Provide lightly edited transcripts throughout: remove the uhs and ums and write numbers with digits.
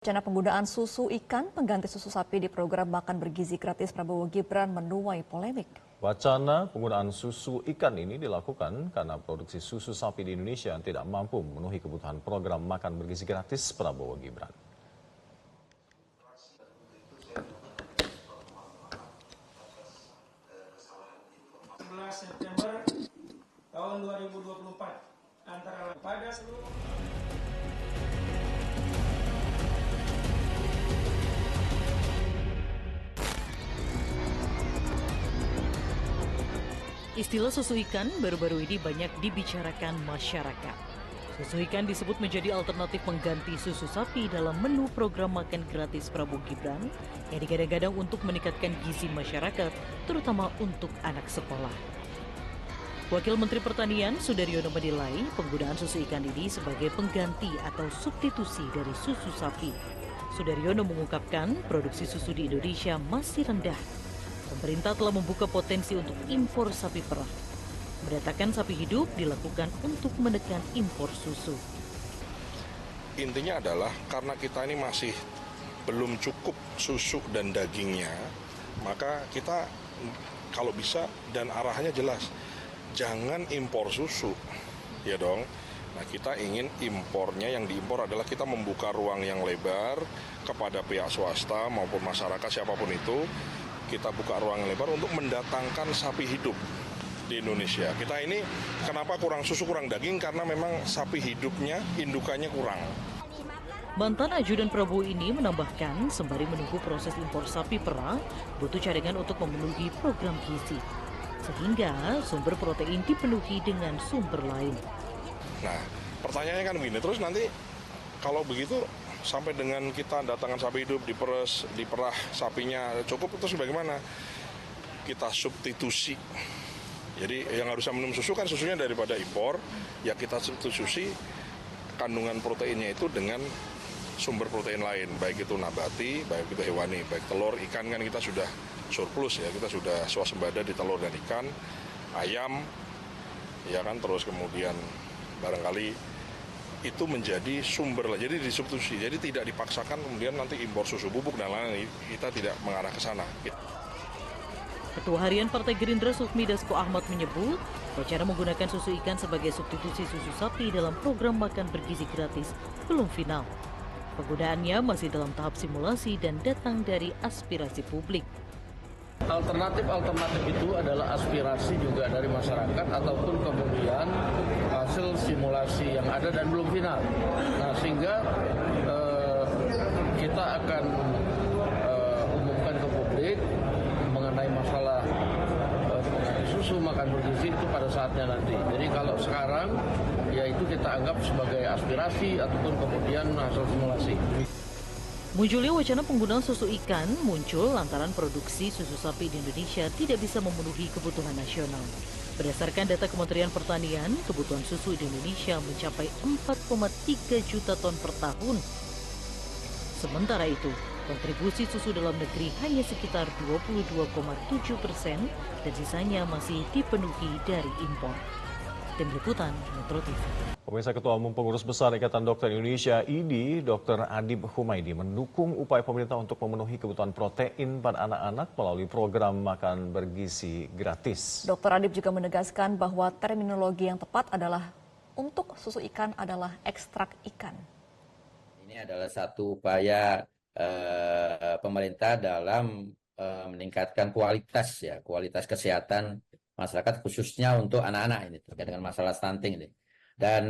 Wacana penggunaan susu ikan pengganti susu sapi di program makan bergizi gratis Prabowo Gibran menuai polemik. Wacana penggunaan susu ikan ini dilakukan karena produksi susu sapi di Indonesia tidak mampu memenuhi kebutuhan program makan bergizi gratis Prabowo Gibran. 11 September tahun 2024 antara pada seluruh Istilah susu ikan baru-baru ini banyak dibicarakan masyarakat. Susu ikan disebut menjadi alternatif pengganti susu sapi dalam menu program makan gratis Prabowo Gibran yang digadang-gadang untuk meningkatkan gizi masyarakat, terutama untuk anak sekolah. Wakil Menteri Pertanian Sudaryono menilai penggunaan susu ikan ini sebagai pengganti atau substitusi dari susu sapi. Sudaryono mengungkapkan produksi susu di Indonesia masih rendah. Pemerintah telah membuka potensi untuk impor sapi perah. Mendatangkan sapi hidup dilakukan untuk menekan impor susu. Intinya adalah karena kita ini masih belum cukup susu dan dagingnya, maka kita kalau bisa dan arahannya jelas, jangan impor susu, ya dong. Nah, kita ingin impornya, yang diimpor adalah kita membuka ruang yang lebar kepada pihak swasta maupun masyarakat siapapun itu. Kita buka ruang yang lebar untuk mendatangkan sapi hidup di Indonesia. Kita ini kenapa kurang susu, kurang daging, karena memang sapi hidupnya, indukannya kurang. Mantan ajudan Prabowo ini menambahkan sembari menunggu proses impor sapi perah, butuh cadangan untuk memenuhi program gizi. Sehingga sumber protein dipenuhi dengan sumber lain. Nah, pertanyaannya kan begini, terus nanti kalau begitu sampai dengan kita datangkan sapi hidup, diperes, diperah sapinya cukup, terus bagaimana? Kita substitusi. Jadi yang harusnya minum susu kan susunya daripada impor, ya kita substitusi kandungan proteinnya itu dengan sumber protein lain, baik itu nabati, baik itu hewani, baik telur, ikan kan kita sudah surplus ya, kita sudah swasembada di telur dan ikan, ayam, ya kan, terus kemudian barangkali itu menjadi sumber lah, jadi disubstitusi, jadi tidak dipaksakan kemudian nanti impor susu bubuk dan lain-lain, kita tidak mengarah ke sana. Ketua Harian Partai Gerindra Sufmi Dasko Ahmad menyebut, wacana menggunakan susu ikan sebagai substitusi susu sapi dalam program makan bergizi gratis belum final. Penggunaannya masih dalam tahap simulasi dan datang dari aspirasi publik. Alternatif itu adalah aspirasi juga dari masyarakat ataupun kemudian hasil simulasi yang ada dan belum final. Nah, sehingga kita akan umumkan ke publik mengenai masalah susu makan bergizi itu pada saatnya nanti. Jadi kalau sekarang ya itu kita anggap sebagai aspirasi ataupun kemudian hasil simulasi. Munculnya wacana penggunaan susu ikan muncul lantaran produksi susu sapi di Indonesia tidak bisa memenuhi kebutuhan nasional. Berdasarkan data Kementerian Pertanian, kebutuhan susu di Indonesia mencapai 4,3 juta ton per tahun. Sementara itu, kontribusi susu dalam negeri hanya sekitar 22,7% dan sisanya masih dipenuhi dari impor. Tim Liputan Metro TV. Pemirsa, Ketua Umum Pengurus Besar Ikatan Dokter Indonesia (IDI), Dr. Adib Humaydi mendukung upaya pemerintah untuk memenuhi kebutuhan protein pada anak-anak melalui program makan bergizi gratis. Dr. Adib juga menegaskan bahwa terminologi yang tepat adalah untuk susu ikan adalah ekstrak ikan. Ini adalah satu upaya pemerintah dalam meningkatkan kualitas kesehatan masyarakat, khususnya untuk anak-anak ini terkait dengan masalah stunting ini. Dan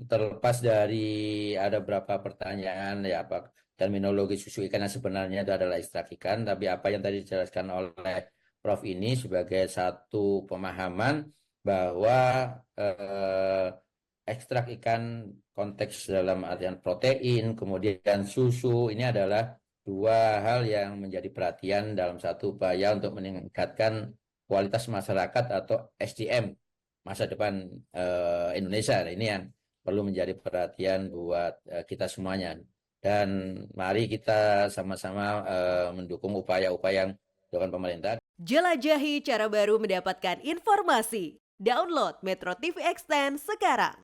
terlepas dari ada beberapa pertanyaan ya, apa terminologi susu ikan yang sebenarnya itu adalah ekstrak ikan, tapi apa yang tadi dijelaskan oleh Prof ini sebagai satu pemahaman bahwa ekstrak ikan konteks dalam artian protein, kemudian susu, ini adalah dua hal yang menjadi perhatian dalam satu upaya untuk meningkatkan kualitas masyarakat atau SDM masa depan Indonesia. Ini yang perlu menjadi perhatian buat kita semuanya. Dan mari kita sama-sama mendukung upaya-upaya yang dilakukan pemerintah. Jelajahi cara baru mendapatkan informasi. Download Metro TV Extend sekarang.